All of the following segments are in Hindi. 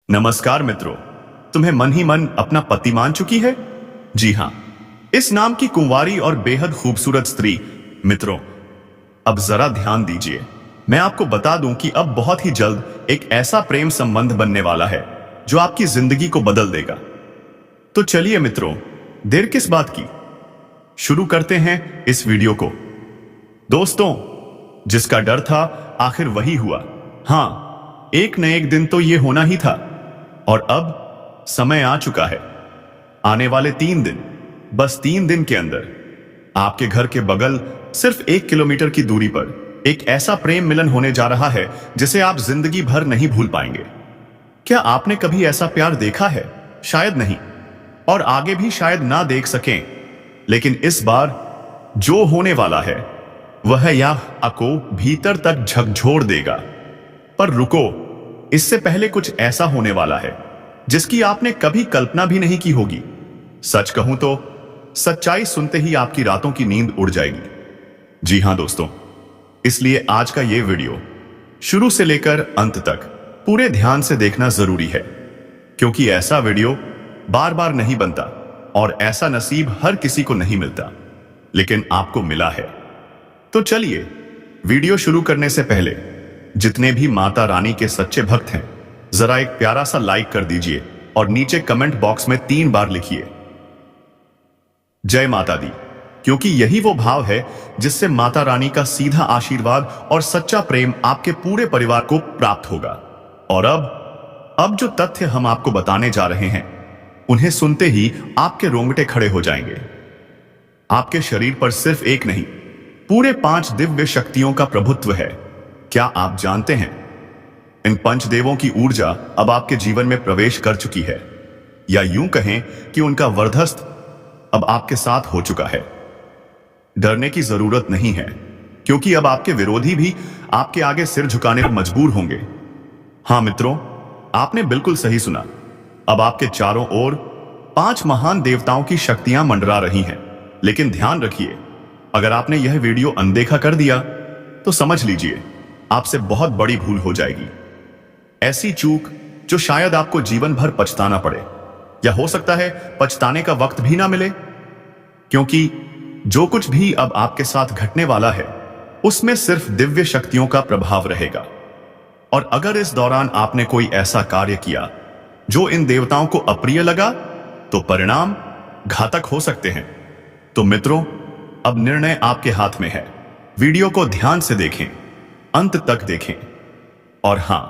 नमस्कार मित्रों, तुम्हें मन ही मन अपना पति मान चुकी है? जी हां, इस नाम की कुंवारी और बेहद खूबसूरत स्त्री। मित्रों, अब जरा ध्यान दीजिए। मैं आपको बता दूं कि अब बहुत ही जल्द एक ऐसा प्रेम संबंध बनने वाला है जो आपकी जिंदगी को बदल देगा। तो चलिए मित्रों, देर किस बात की, शुरू करते हैं इस वीडियो को। दोस्तों, जिसका डर था आखिर वही हुआ। हां, एक न एक दिन तो ये होना ही था। और अब समय आ चुका है। आने वाले 3 दिन, बस 3 दिन के अंदर आपके घर के बगल सिर्फ 1 किलोमीटर की दूरी पर एक ऐसा प्रेम मिलन होने जा रहा है जिसे आप जिंदगी भर नहीं भूल पाएंगे। क्या आपने कभी ऐसा प्यार देखा है? शायद नहीं, और आगे भी शायद ना देख सकें। लेकिन इस बार जो होने वाला है वह यह आपको भीतर तक झकझोर देगा। पर रुको, इससे पहले कुछ ऐसा होने वाला है जिसकी आपने कभी कल्पना भी नहीं की होगी। सच कहूं तो सच्चाई सुनते ही आपकी रातों की नींद उड़ जाएगी। जी हां दोस्तों, इसलिए आज का ये वीडियो शुरू से लेकर अंत तक पूरे ध्यान से देखना जरूरी है, क्योंकि ऐसा वीडियो बार बार नहीं बनता और ऐसा नसीब हर किसी को नहीं मिलता, लेकिन आपको मिला है। तो चलिए, वीडियो शुरू करने से पहले जितने भी माता रानी के सच्चे भक्त हैं, जरा एक प्यारा सा लाइक कर दीजिए और नीचे कमेंट बॉक्स में 3 बार लिखिए जय माता दी, क्योंकि यही वो भाव है जिससे माता रानी का सीधा आशीर्वाद और सच्चा प्रेम आपके पूरे परिवार को प्राप्त होगा। और अब जो तथ्य हम आपको बताने जा रहे हैं, उन्हें सुनते ही आपके रोंगटे खड़े हो जाएंगे। आपके शरीर पर सिर्फ एक नहीं, पूरे 5 दिव्य शक्तियों का प्रभुत्व है। क्या आप जानते हैं, इन पंचदेवों की ऊर्जा अब आपके जीवन में प्रवेश कर चुकी है, या यूं कहें कि उनका वर्चस्व अब आपके साथ हो चुका है। डरने की जरूरत नहीं है, क्योंकि अब आपके विरोधी भी आपके आगे सिर झुकाने पर मजबूर होंगे। हां मित्रों, आपने बिल्कुल सही सुना। अब आपके चारों ओर 5 महान देवताओं की शक्तियां मंडरा रही हैं। लेकिन ध्यान रखिए, अगर आपने यह वीडियो अनदेखा कर दिया तो समझ लीजिए आपसे बहुत बड़ी भूल हो जाएगी। ऐसी चूक जो शायद आपको जीवन भर पछताना पड़े, या हो सकता है पछताने का वक्त भी ना मिले, क्योंकि जो कुछ भी अब आपके साथ घटने वाला है उसमें सिर्फ दिव्य शक्तियों का प्रभाव रहेगा। और अगर इस दौरान आपने कोई ऐसा कार्य किया जो इन देवताओं को अप्रिय लगा, तो परिणाम घातक हो सकते हैं। तो मित्रों, अब निर्णय आपके हाथ में है। वीडियो को ध्यान से देखें, अंत तक देखें, और हां,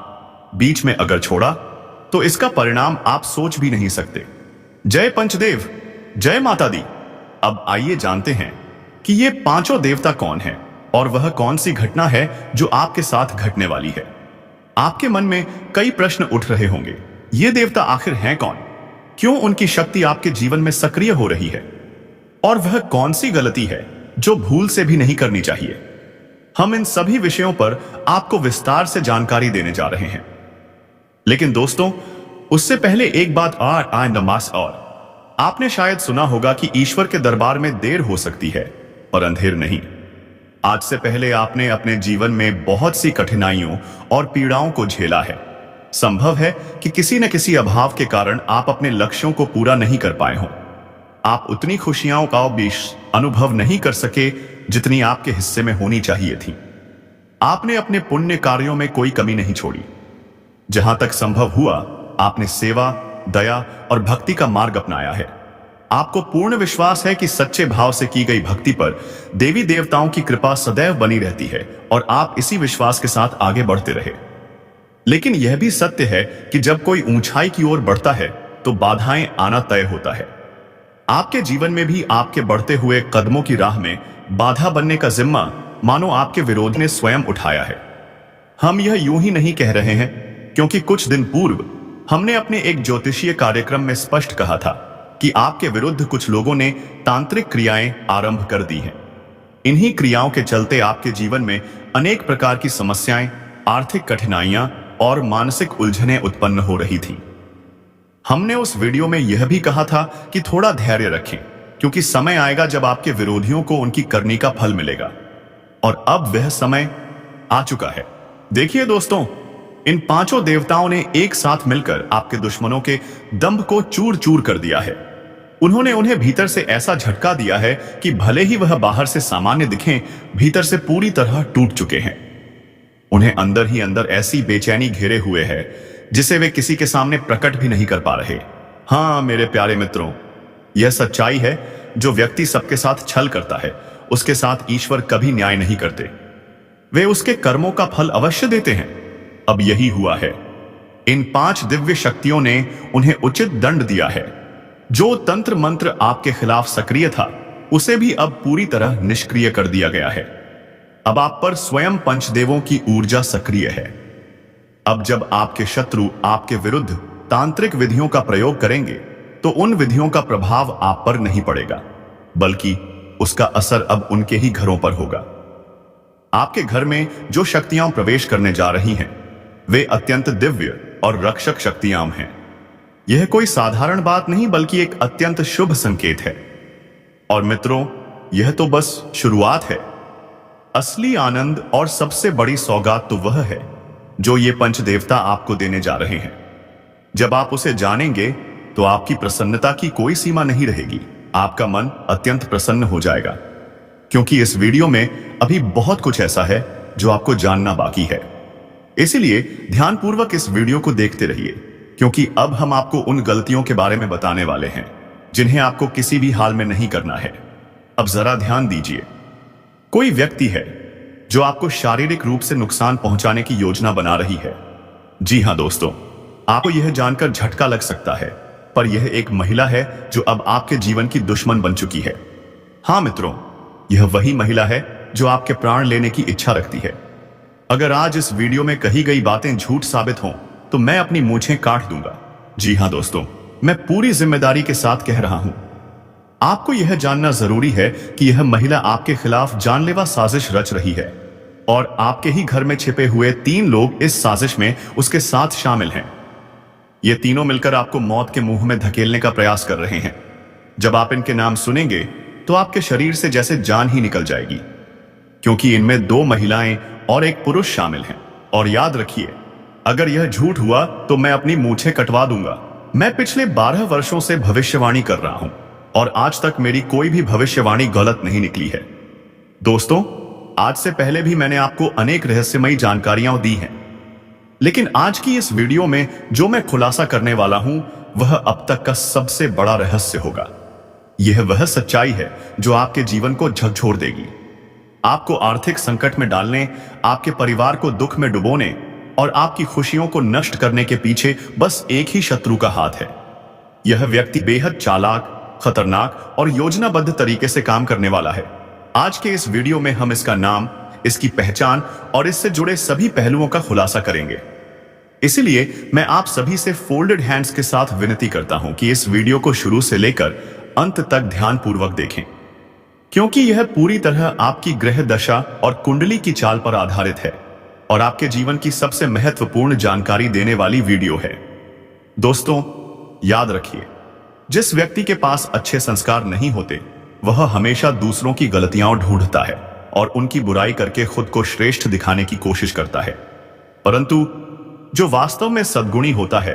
बीच में अगर छोड़ा तो इसका परिणाम आप सोच भी नहीं सकते। जय पंचदेव, जय माता दी। अब आइए जानते हैं कि ये 5 देवता कौन हैं और वह कौन सी घटना है जो आपके साथ घटने वाली है। आपके मन में कई प्रश्न उठ रहे होंगे। ये देवता आखिर हैं कौन? क्यों उनकी शक्ति आपके जीवन में सक्रिय हो रही है? और वह कौन सी गलती है जो भूल से भी नहीं करनी चाहिए? हम इन सभी विषयों पर आपको विस्तार से जानकारी देने जा रहे हैं। लेकिन दोस्तों, उससे पहले एक बात और आपने शायद सुना होगा कि ईश्वर के दरबार में देर हो सकती है, पर अंधेर नहीं। आज से पहले आपने अपने जीवन में बहुत सी कठिनाइयों और पीड़ाओं को झेला है। संभव है कि किसी न किसी अभाव के कारण आप अपने लक्ष्यों को पूरा नहीं कर पाए हों। आप उतनी खुशियों का भी अनुभव नहीं कर सके जितनी आपके हिस्से में होनी चाहिए थी। आपने अपने पुण्य कार्यों में कोई कमी नहीं छोड़ी। जहां तक संभव हुआ, आपने सेवा, दया और भक्ति का मार्ग अपनाया है। आपको पूर्ण विश्वास है कि सच्चे भाव से की गई भक्ति पर देवी देवताओं की कृपा सदैव बनी रहती है, और आप इसी विश्वास के साथ आगे बढ़ते रहे। लेकिन यह भी सत्य है कि जब कोई ऊंचाई की ओर बढ़ता है तो बाधाएं आना तय होता है। आपके जीवन में भी आपके बढ़ते हुए कदमों की राह में बाधा बनने का जिम्मा मानो आपके विरोध ने स्वयं उठाया है। हम यह यूं ही नहीं कह रहे हैं, क्योंकि कुछ दिन पूर्व हमने अपने एक ज्योतिषीय कार्यक्रम में स्पष्ट कहा था कि आपके विरुद्ध कुछ लोगों ने तांत्रिक क्रियाएं आरंभ कर दी हैं। इन्हीं क्रियाओं के चलते आपके जीवन में अनेक प्रकार की समस्याएं, आर्थिक कठिनाइयां और मानसिक उलझनें उत्पन्न हो रही थी। हमने उस वीडियो में यह भी कहा था कि थोड़ा धैर्य रखें, क्योंकि समय आएगा जब आपके विरोधियों को उनकी करनी का फल मिलेगा। और अब वह समय आ चुका है। देखिए दोस्तों, इन पांचों देवताओं ने एक साथ मिलकर आपके दुश्मनों के दंभ को चूर चूर कर दिया है। उन्होंने उन्हें भीतर से ऐसा झटका दिया है कि भले ही वह बाहर से सामान्य दिखें, भीतर से पूरी तरह टूट चुके हैं। उन्हें अंदर ही अंदर ऐसी बेचैनी घेरे हुए है जिसे वे किसी के सामने प्रकट भी नहीं कर पा रहे। हाँ मेरे प्यारे मित्रों, यह सच्चाई है। जो व्यक्ति सबके साथ छल करता है, उसके साथ ईश्वर कभी न्याय नहीं करते। वे उसके कर्मों का फल अवश्य देते हैं। अब यही हुआ है। इन 5 दिव्य शक्तियों ने उन्हें उचित दंड दिया है। जो तंत्र मंत्र आपके खिलाफ सक्रिय था, उसे भी अब पूरी तरह निष्क्रिय कर दिया गया है। अब आप पर स्वयं पंचदेवों की ऊर्जा सक्रिय है। अब जब आपके शत्रु आपके विरुद्ध तांत्रिक विधियों का प्रयोग करेंगे, तो उन विधियों का प्रभाव आप पर नहीं पड़ेगा, बल्कि उसका असर अब उनके ही घरों पर होगा। आपके घर में जो शक्तियां प्रवेश करने जा रही हैं, वे अत्यंत दिव्य और रक्षक शक्तियां हैं। यह कोई साधारण बात नहीं, बल्कि एक अत्यंत शुभ संकेत है। और मित्रों, यह तो बस शुरुआत है। असली आनंद और सबसे बड़ी सौगात तो वह है जो ये पंचदेवता आपको देने जा रहे हैं। जब आप उसे जानेंगे, तो आपकी प्रसन्नता की कोई सीमा नहीं रहेगी। आपका मन अत्यंत प्रसन्न हो जाएगा, क्योंकि इस वीडियो में अभी बहुत कुछ ऐसा है जो आपको जानना बाकी है। इसलिए ध्यानपूर्वक इस वीडियो को देखते रहिए, क्योंकि अब हम आपको उन गलतियों के बारे में बताने वाले हैं जिन्हें आपको किसी भी हाल में नहीं करना है। अब जरा ध्यान दीजिए। कोई व्यक्ति है जो आपको शारीरिक रूप से नुकसान पहुंचाने की योजना बना रही है। जी हां दोस्तों, आपको यह जानकर झटका लग सकता है, पर यह एक महिला है जो अब आपके जीवन की दुश्मन बन चुकी है। हां मित्रों, यह वही महिला है जो आपके प्राण लेने की इच्छा रखती है। अगर आज इस वीडियो में कही गई बातें झूठ साबित हों, तो मैं अपनी मूंछें काट दूंगा। जी हां दोस्तों, मैं पूरी जिम्मेदारी के साथ कह रहा हूं। आपको यह जानना जरूरी है कि यह महिला आपके खिलाफ जानलेवा साजिश रच रही है, और आपके ही घर में छिपे हुए 3 लोग इस साजिश में उसके साथ शामिल हैं। ये तीनों मिलकर आपको मौत के मुंह में धकेलने का प्रयास कर रहे हैं। जब आप इनके नाम सुनेंगे, तो आपके शरीर से जैसे जान ही निकल जाएगी, क्योंकि इनमें 2 महिलाएं और 1 पुरुष शामिल हैं। और याद रखिए, अगर यह झूठ हुआ तो मैं अपनी मूंछें कटवा दूंगा। मैं पिछले 12 वर्षों से भविष्यवाणी कर रहा हूं, और आज तक मेरी कोई भी भविष्यवाणी गलत नहीं निकली है। दोस्तों, आज से पहले भी मैंने आपको अनेक रहस्यमयी जानकारियां दी हैं, लेकिन आज की इस वीडियो में जो मैं खुलासा करने वाला हूं, वह अब तक का सबसे बड़ा रहस्य होगा। यह वह सच्चाई है जो आपके जीवन को झकझोर देगी, आपको आर्थिक संकट में डालने, आपके परिवार को दुख में डुबोने और आपकी खुशियों को नष्ट करने के पीछे बस एक ही शत्रु का हाथ है। यह व्यक्ति बेहद चालाक, खतरनाक और योजनाबद्ध तरीके से काम करने वाला है। आज के इस वीडियो में हम इसका नाम, इसकी पहचान और इससे जुड़े सभी पहलुओं का खुलासा करेंगे। इसलिए मैं आप सभी से फोल्डेड हैंड्स के साथ विनती करता हूं कि इस वीडियो को शुरू से लेकर अंत तक ध्यानपूर्वक देखें, क्योंकि यह पूरी तरह आपकी ग्रह दशा और कुंडली की चाल पर आधारित है और आपके जीवन की सबसे महत्वपूर्ण जानकारी देने वाली वीडियो है। दोस्तों, याद रखिए, जिस व्यक्ति के पास अच्छे संस्कार नहीं होते, वह हमेशा दूसरों की गलतियां ढूंढता है और उनकी बुराई करके खुद को श्रेष्ठ दिखाने की कोशिश करता है। परंतु जो वास्तव में सद्गुणी होता है,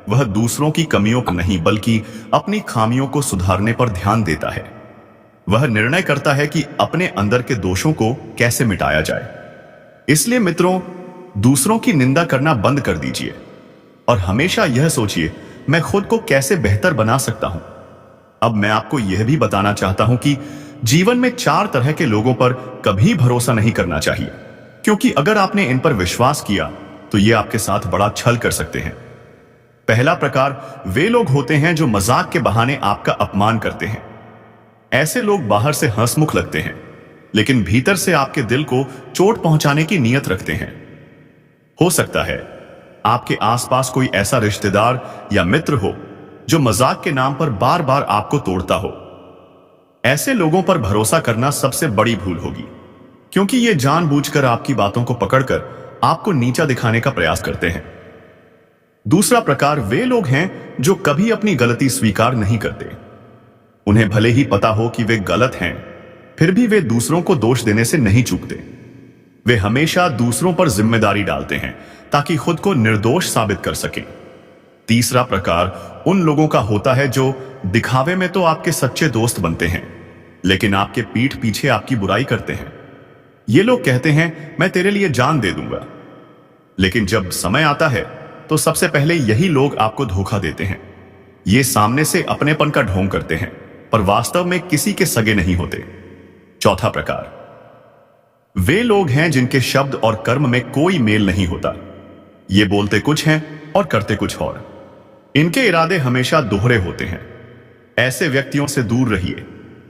वह दूसरों की कमियों को नहीं, बल्कि अपनी खामियों को सुधारने पर ध्यान देता है। वह निर्णय करता है कि अपने अंदर के दोषों को कैसे मिटाया जाए। इसलिए मित्रों, दूसरों की निंदा करना बंद कर दीजिए और हमेशा यह सोचिए, मैं खुद को कैसे बेहतर बना सकता हूं। अब मैं आपको यह भी बताना चाहता हूं कि जीवन में 4 तरह के लोगों पर कभी भरोसा नहीं करना चाहिए, क्योंकि अगर आपने इन पर विश्वास किया तो ये आपके साथ बड़ा छल कर सकते हैं। पहला प्रकार वे लोग होते हैं जो मजाक के बहाने आपका अपमान करते हैं। ऐसे लोग बाहर से हंसमुख लगते हैं, लेकिन भीतर से आपके दिल को चोट पहुंचाने की नीयत रखते हैं। हो सकता है आपके आसपास कोई ऐसा रिश्तेदार या मित्र हो जो मजाक के नाम पर बार बार आपको तोड़ता हो। ऐसे लोगों पर भरोसा करना सबसे बड़ी भूल होगी, क्योंकि ये जानबूझकर आपकी बातों को पकड़कर आपको नीचा दिखाने का प्रयास करते हैं। दूसरा प्रकार वे लोग हैं जो कभी अपनी गलती स्वीकार नहीं करते। उन्हें भले ही पता हो कि वे गलत हैं, फिर भी वे दूसरों को दोष देने से नहीं चूकते। वे हमेशा दूसरों पर जिम्मेदारी डालते हैं ताकि खुद को निर्दोष साबित कर सकें। तीसरा प्रकार उन लोगों का होता है जो दिखावे में तो आपके सच्चे दोस्त बनते हैं, लेकिन आपके पीठ पीछे आपकी बुराई करते हैं। ये लोग कहते हैं मैं तेरे लिए जान दे दूंगा, लेकिन जब समय आता है तो सबसे पहले यही लोग आपको धोखा देते हैं। ये सामने से अपनेपन का ढोंग करते हैं, पर वास्तव में किसी के सगे नहीं होते। चौथा प्रकार वे लोग हैं जिनके शब्द और कर्म में कोई मेल नहीं होता। ये बोलते कुछ हैं और करते कुछ और। इनके इरादे हमेशा दोहरे होते हैं। ऐसे व्यक्तियों से दूर रहिए,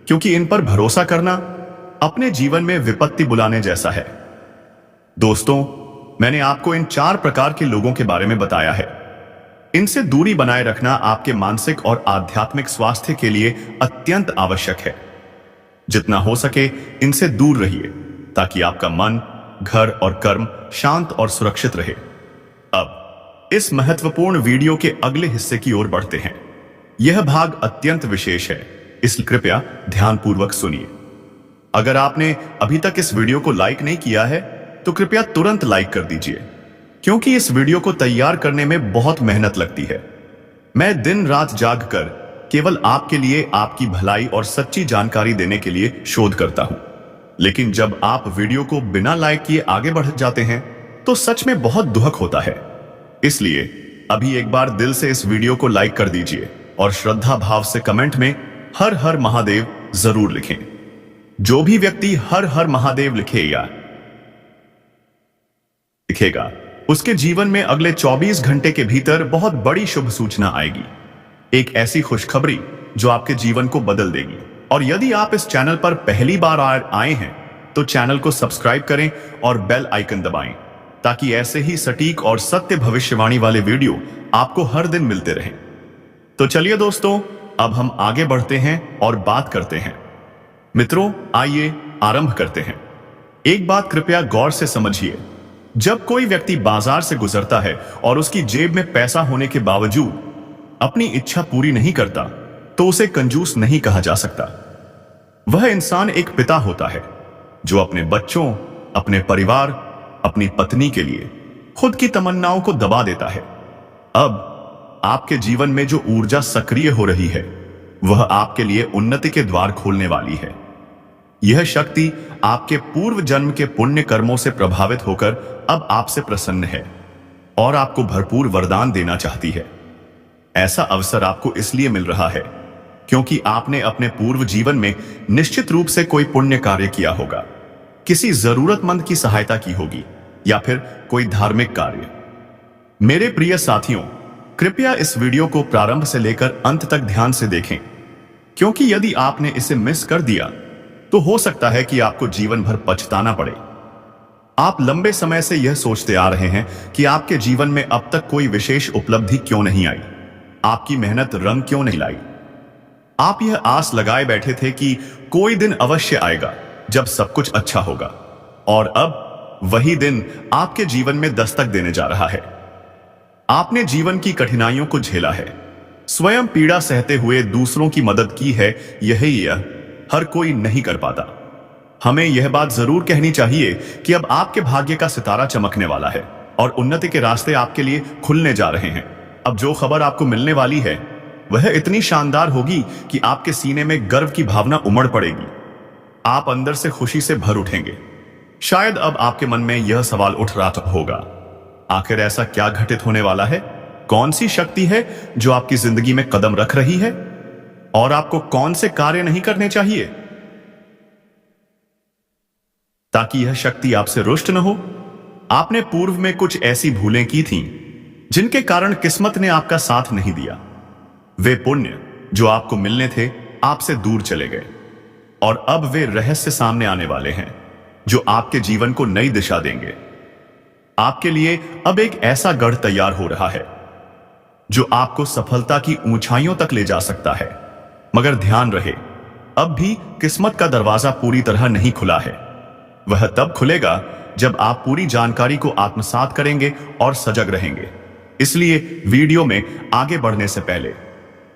क्योंकि इन पर भरोसा करना अपने जीवन में विपत्ति बुलाने जैसा है। दोस्तों, मैंने आपको इन 4 प्रकार के लोगों के बारे में बताया है। इनसे दूरी बनाए रखना आपके मानसिक और आध्यात्मिक स्वास्थ्य के लिए अत्यंत आवश्यक है। जितना हो सके इनसे दूर रहिए, ताकि आपका मन, घर और कर्म शांत और सुरक्षित रहे। अब इस महत्वपूर्ण वीडियो के अगले हिस्से की ओर बढ़ते हैं। यह भाग अत्यंत विशेष है, इसलिए कृपया ध्यानपूर्वक सुनिए। अगर आपने अभी तक इस वीडियो को लाइक नहीं किया है तो कृपया तुरंत लाइक कर दीजिए, क्योंकि इस वीडियो को तैयार करने में बहुत मेहनत लगती है। मैं दिन रात जागकर केवल आपके लिए, आपकी भलाई और सच्ची जानकारी देने के लिए शोध करता हूं। लेकिन जब आप वीडियो को बिना लाइक किए आगे बढ़ जाते हैं तो सच में बहुत दुख होता है। इसलिए अभी एक बार दिल से इस वीडियो को लाइक कर दीजिए और श्रद्धा भाव से कमेंट में हर हर महादेव जरूर लिखें। जो भी व्यक्ति हर हर महादेव लिखेगा उसके जीवन में अगले 24 घंटे के भीतर बहुत बड़ी शुभ सूचना आएगी। एक ऐसी खुशखबरी जो आपके जीवन को बदल देगी। और यदि आप इस चैनल पर पहली बार आए हैं तो चैनल को सब्सक्राइब करें और बेल आइकन दबाएं, ताकि ऐसे ही सटीक और सत्य भविष्यवाणी वाले वीडियो आपको हर दिन मिलते रहें। तो चलिए दोस्तों, अब हम आगे बढ़ते हैं और बात करते हैं। मित्रों, आइए आरंभ करते हैं। एक बात कृपया गौर से समझिए। जब कोई व्यक्ति बाजार से गुजरता है और उसकी जेब में पैसा होने के बावजूद अपनी इच्छा पूरी नहीं करता, तो उसे कंजूस नहीं कहा जा सकता। वह इंसान एक पिता होता है जो अपने बच्चों, अपने परिवार, अपनी पत्नी के लिए खुद की तमन्नाओं को दबा देता है। अब आपके जीवन में जो ऊर्जा सक्रिय हो रही है वह आपके लिए उन्नति के द्वार खोलने वाली है। यह शक्ति आपके पूर्व जन्म के पुण्य कर्मों से प्रभावित होकर अब आपसे प्रसन्न है और आपको भरपूर वरदान देना चाहती है। ऐसा अवसर आपको इसलिए मिल रहा है क्योंकि आपने अपने पूर्व जीवन में निश्चित रूप से कोई पुण्य कार्य किया होगा, किसी जरूरतमंद की सहायता की होगी या फिर कोई धार्मिक कार्य। मेरे प्रिय साथियों, कृपया इस वीडियो को प्रारंभ से लेकर अंत तक ध्यान से देखें, क्योंकि यदि आपने इसे मिस कर दिया तो हो सकता है कि आपको जीवन भर पछताना पड़े। आप लंबे समय से यह सोचते आ रहे हैं कि आपके जीवन में अब तक कोई विशेष उपलब्धि क्यों नहीं आई, आपकी मेहनत रंग क्यों नहीं लाई। आप यह आस लगाए बैठे थे कि कोई दिन अवश्य आएगा जब सब कुछ अच्छा होगा, और अब वही दिन आपके जीवन में दस्तक देने जा रहा है। आपने जीवन की कठिनाइयों को झेला है, स्वयं पीड़ा सहते हुए दूसरों की मदद की है। यह हर कोई नहीं कर पाता। हमें यह बात जरूर कहनी चाहिए कि अब आपके भाग्य का सितारा चमकने वाला है और उन्नति के रास्ते आपके लिए खुलने जा रहे हैं। अब जो खबर आपको मिलने वाली है वह इतनी शानदार होगी कि आपके सीने में गर्व की भावना उमड़ पड़ेगी। आप अंदर से खुशी से भर उठेंगे। शायद अब आपके मन में यह सवाल उठ रहा होगा, आखिर ऐसा क्या घटित होने वाला है? कौन सी शक्ति है जो आपकी जिंदगी में कदम रख रही है और आपको कौन से कार्य नहीं करने चाहिए ताकि यह शक्ति आपसे रुष्ट न हो? आपने पूर्व में कुछ ऐसी भूलें की थीं जिनके कारण किस्मत ने आपका साथ नहीं दिया। वे पुण्य जो आपको मिलने थे आपसे दूर चले गए, और अब वे रहस्य सामने आने वाले हैं जो आपके जीवन को नई दिशा देंगे। आपके लिए अब एक ऐसा गढ़ तैयार हो रहा है जो आपको सफलता की ऊंचाइयों तक ले जा सकता है। मगर ध्यान रहे, अब भी किस्मत का दरवाजा पूरी तरह नहीं खुला है। वह तब खुलेगा जब आप पूरी जानकारी को आत्मसात करेंगे और सजग रहेंगे। इसलिए वीडियो में आगे बढ़ने से पहले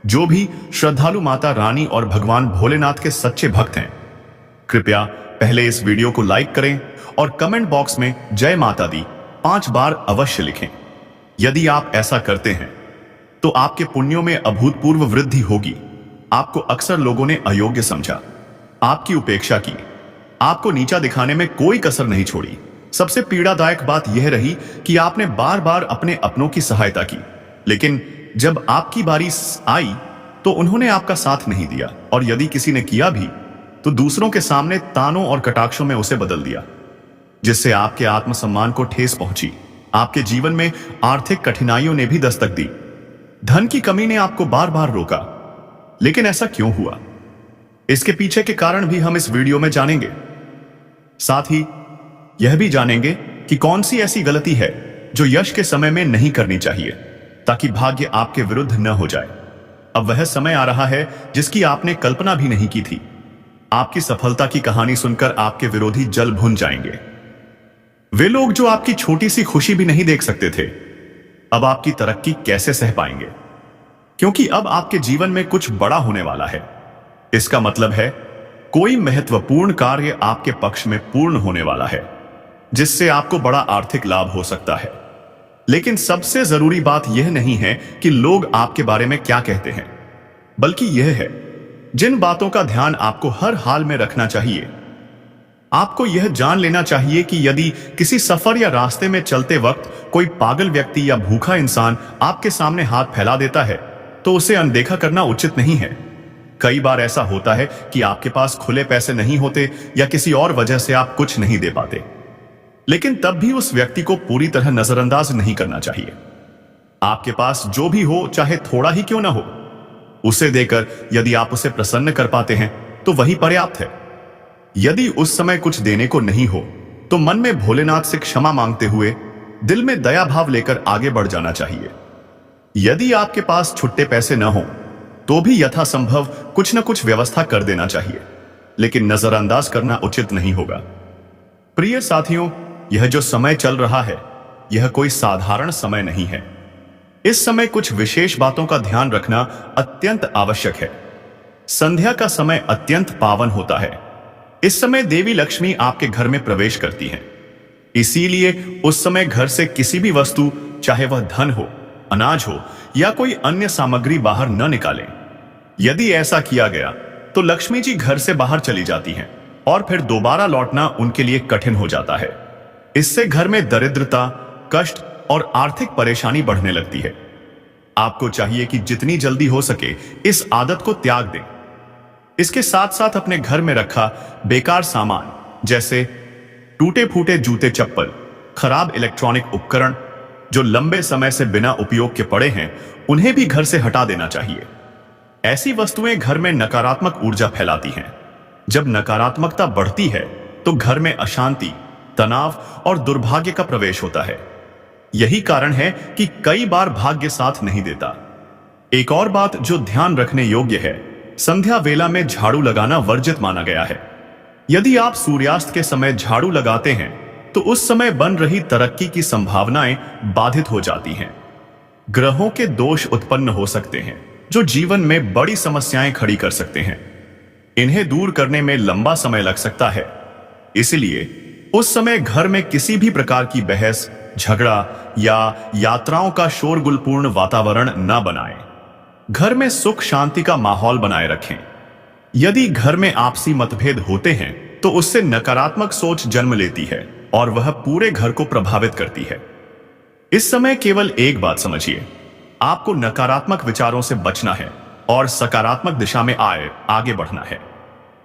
जो भी श्रद्धालु माता रानी और भगवान भोलेनाथ के सच्चे भक्त हैं, कृपया पहले इस वीडियो को लाइक करें और कमेंट बॉक्स में जय माता दी 5 बार अवश्य लिखें। यदि आप ऐसा करते हैं तो आपके पुण्यों में अभूतपूर्व वृद्धि होगी। आपको अक्सर लोगों ने अयोग्य समझा, आपकी उपेक्षा की, आपको नीचा दिखाने में कोई कसर नहीं छोड़ी। सबसे पीड़ादायक बात यह रही कि आपने बार बार अपने अपनों की सहायता की, लेकिन जब आपकी बारी आई तो उन्होंने आपका साथ नहीं दिया, और यदि किसी ने किया भी तो दूसरों के सामने तानों और कटाक्षों में उसे बदल दिया, जिससे आपके आत्मसम्मान को ठेस पहुंची। आपके जीवन में आर्थिक कठिनाइयों ने भी दस्तक दी। धन की कमी ने आपको बार बार रोका, लेकिन ऐसा क्यों हुआ? इसके पीछे के कारण भी हम इस वीडियो में जानेंगे। साथ ही यह भी जानेंगे कि कौन सी ऐसी गलती है जो यश के समय में नहीं करनी चाहिए, ताकि भाग्य आपके विरुद्ध न हो जाए। अब वह समय आ रहा है जिसकी आपने कल्पना भी नहीं की थी। आपकी सफलता की कहानी सुनकर आपके विरोधी जल भुन जाएंगे। वे लोग जो आपकी छोटी सी खुशी भी नहीं देख सकते थे, अब आपकी तरक्की कैसे सह पाएंगे? क्योंकि अब आपके जीवन में कुछ बड़ा होने वाला है। इसका मतलब है कोई महत्वपूर्ण कार्य आपके पक्ष में पूर्ण होने वाला है, जिससे आपको बड़ा आर्थिक लाभ हो सकता है। लेकिन सबसे जरूरी बात यह नहीं है कि लोग आपके बारे में क्या कहते हैं, बल्कि यह है जिन बातों का ध्यान आपको हर हाल में रखना चाहिए। आपको यह जान लेना चाहिए कि यदि किसी सफर या रास्ते में चलते वक्त कोई पागल व्यक्ति या भूखा इंसान आपके सामने हाथ फैला देता है तो उसे अनदेखा करना उचित नहीं है। कई बार ऐसा होता है कि आपके पास खुले पैसे नहीं होते या किसी और वजह से आप कुछ नहीं दे पाते, लेकिन तब भी उस व्यक्ति को पूरी तरह नजरअंदाज नहीं करना चाहिए। आपके पास जो भी हो, चाहे थोड़ा ही क्यों ना हो, उसे देकर यदि आप उसे प्रसन्न कर पाते हैं तो वही पर्याप्त है। यदि उस समय कुछ देने को नहीं हो तो मन में भोलेनाथ से क्षमा मांगते हुए दिल में दया भाव लेकर आगे बढ़ जाना चाहिए। यदि आपके पास छुट्टे पैसे न हो तो भी यथासंभव कुछ न कुछ व्यवस्था कर देना चाहिए, लेकिन नजरअंदाज करना उचित नहीं होगा। प्रिय साथियों, यह जो समय चल रहा है यह कोई साधारण समय नहीं है। इस समय कुछ विशेष बातों का ध्यान रखना अत्यंत आवश्यक है। संध्या का समय अत्यंत पावन होता है। इस समय देवी लक्ष्मी आपके घर में प्रवेश करती हैं। इसीलिए उस समय घर से किसी भी वस्तु, चाहे वह धन हो, अनाज हो या कोई अन्य सामग्री बाहर न निकालें। यदि ऐसा किया गया तो लक्ष्मी जी घर से बाहर चली जाती हैं और फिर दोबारा लौटना उनके लिए कठिन हो जाता है। इससे घर में दरिद्रता, कष्ट और आर्थिक परेशानी बढ़ने लगती है। आपको चाहिए कि जितनी जल्दी हो सके इस आदत को त्याग दें। इसके साथ साथ अपने घर में रखा बेकार सामान, जैसे टूटे फूटे जूते चप्पल, खराब इलेक्ट्रॉनिक उपकरण जो लंबे समय से बिना उपयोग के पड़े हैं, उन्हें भी घर से हटा देना चाहिए। ऐसी वस्तुएं घर में नकारात्मक ऊर्जा फैलाती हैं। जब नकारात्मकता बढ़ती है तो घर में अशांति, तनाव और दुर्भाग्य का प्रवेश होता है। यही कारण है कि कई बार भाग्य साथ नहीं देता। एक और बात जो ध्यान रखने योग्य है, संध्या वेला में झाड़ू लगाना वर्जित माना गया है। यदि आप सूर्यास्त के समय झाड़ू लगाते हैं तो उस समय बन रही तरक्की की संभावनाएं बाधित हो जाती हैं। ग्रहों के दोष उत्पन्न हो सकते हैं जो जीवन में बड़ी समस्याएं खड़ी कर सकते हैं। इन्हें दूर करने में लंबा समय लग सकता है। इसलिए उस समय घर में किसी भी प्रकार की बहस, झगड़ा या यात्राओं का शोरगुलपूर्ण वातावरण न बनाएं। घर में सुख शांति का माहौल बनाए रखें। यदि घर में आपसी मतभेद होते हैं तो उससे नकारात्मक सोच जन्म लेती है और वह पूरे घर को प्रभावित करती है। इस समय केवल एक बात समझिए, आपको नकारात्मक विचारों से बचना है और सकारात्मक दिशा में आगे बढ़ना है।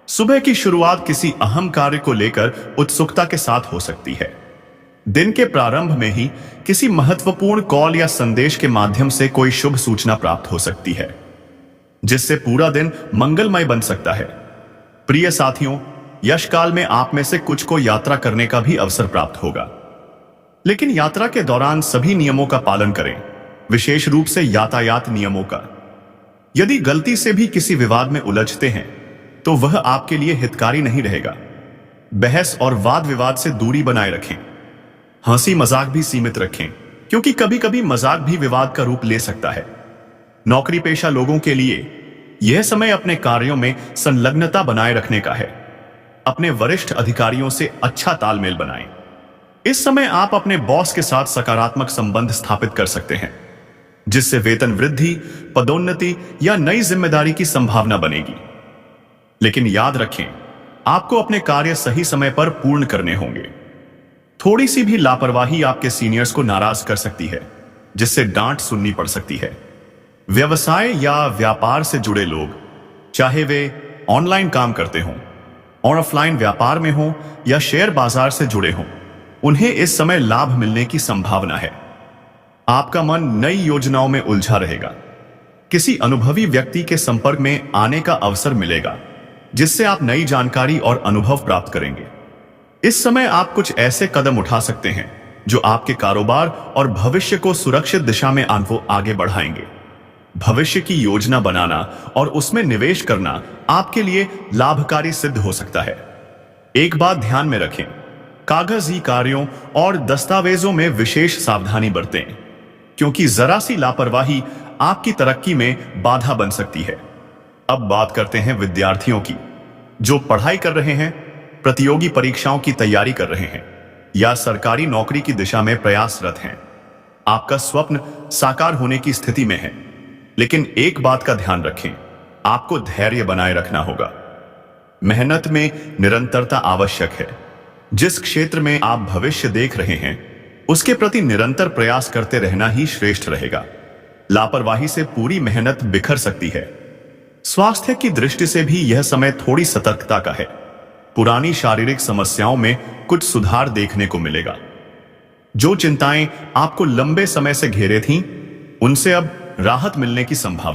सुबह की शुरुआत किसी अहम कार्य को लेकर उत्सुकता के साथ हो सकती है। दिन के प्रारंभ में ही किसी महत्वपूर्ण कॉल या संदेश के माध्यम से कोई शुभ सूचना प्राप्त हो सकती है, जिससे पूरा दिन मंगलमय बन सकता है। प्रिय साथियों, यश काल में आप में से कुछ को यात्रा करने का भी अवसर प्राप्त होगा, लेकिन यात्रा के दौरान सभी नियमों का पालन करें, विशेष रूप से यातायात नियमों का। यदि गलती से भी किसी विवाद में उलझते हैं तो वह आपके लिए हितकारी नहीं रहेगा। बहस और वाद विवाद से दूरी बनाए रखें। हंसी मजाक भी सीमित रखें, क्योंकि कभी कभी मजाक भी विवाद का रूप ले सकता है। नौकरी पेशा लोगों के लिए यह समय अपने कार्यों में संलग्नता बनाए रखने का है। अपने वरिष्ठ अधिकारियों से अच्छा तालमेल बनाएं। इस समय आप अपने बॉस के साथ सकारात्मक संबंध स्थापित कर सकते हैं, जिससे वेतन वृद्धि, पदोन्नति या नई जिम्मेदारी की संभावना बनेगी। लेकिन याद रखें, आपको अपने कार्य सही समय पर पूर्ण करने होंगे। थोड़ी सी भी लापरवाही आपके सीनियर्स को नाराज कर सकती है, जिससे डांट सुननी पड़ सकती है। व्यवसाय या व्यापार से जुड़े लोग, चाहे वे ऑनलाइन काम करते हों और ऑफलाइन व्यापार में हों या शेयर बाजार से जुड़े हों, उन्हें इस समय लाभ मिलने की संभावना है। आपका मन नई योजनाओं में उलझा रहेगा। किसी अनुभवी व्यक्ति के संपर्क में आने का अवसर मिलेगा, जिससे आप नई जानकारी और अनुभव प्राप्त करेंगे। इस समय आप कुछ ऐसे कदम उठा सकते हैं जो आपके कारोबार और भविष्य को सुरक्षित दिशा में आगे बढ़ाएंगे। भविष्य की योजना बनाना और उसमें निवेश करना आपके लिए लाभकारी सिद्ध हो सकता है। एक बात ध्यान में रखें, कागजी कार्यों और दस्तावेजों में विशेष सावधानी बरतें, क्योंकि जरा सी लापरवाही आपकी तरक्की में बाधा बन सकती है। अब बात करते हैं विद्यार्थियों की, जो पढ़ाई कर रहे हैं, प्रतियोगी परीक्षाओं की तैयारी कर रहे हैं या सरकारी नौकरी की दिशा में प्रयासरत हैं। आपका स्वप्न साकार होने की स्थिति में है, लेकिन एक बात का ध्यान रखें, आपको धैर्य बनाए रखना होगा। मेहनत में निरंतरता आवश्यक है। जिस क्षेत्र में आप भविष्य देख रहे हैं, उसके प्रति निरंतर प्रयास करते रहना ही श्रेष्ठ रहेगा। लापरवाही से पूरी मेहनत बिखर सकती है। स्वास्थ्य की दृष्टि से भी यह समय थोड़ी सतर्कता का है। पुरानी शारीरिक समस्याओं में कुछ सुधार देखने को मिलेगा। जो चिंताएं आपको लंबे समय से घेरे थीं, उनसे अब राहत मिलने की संभावना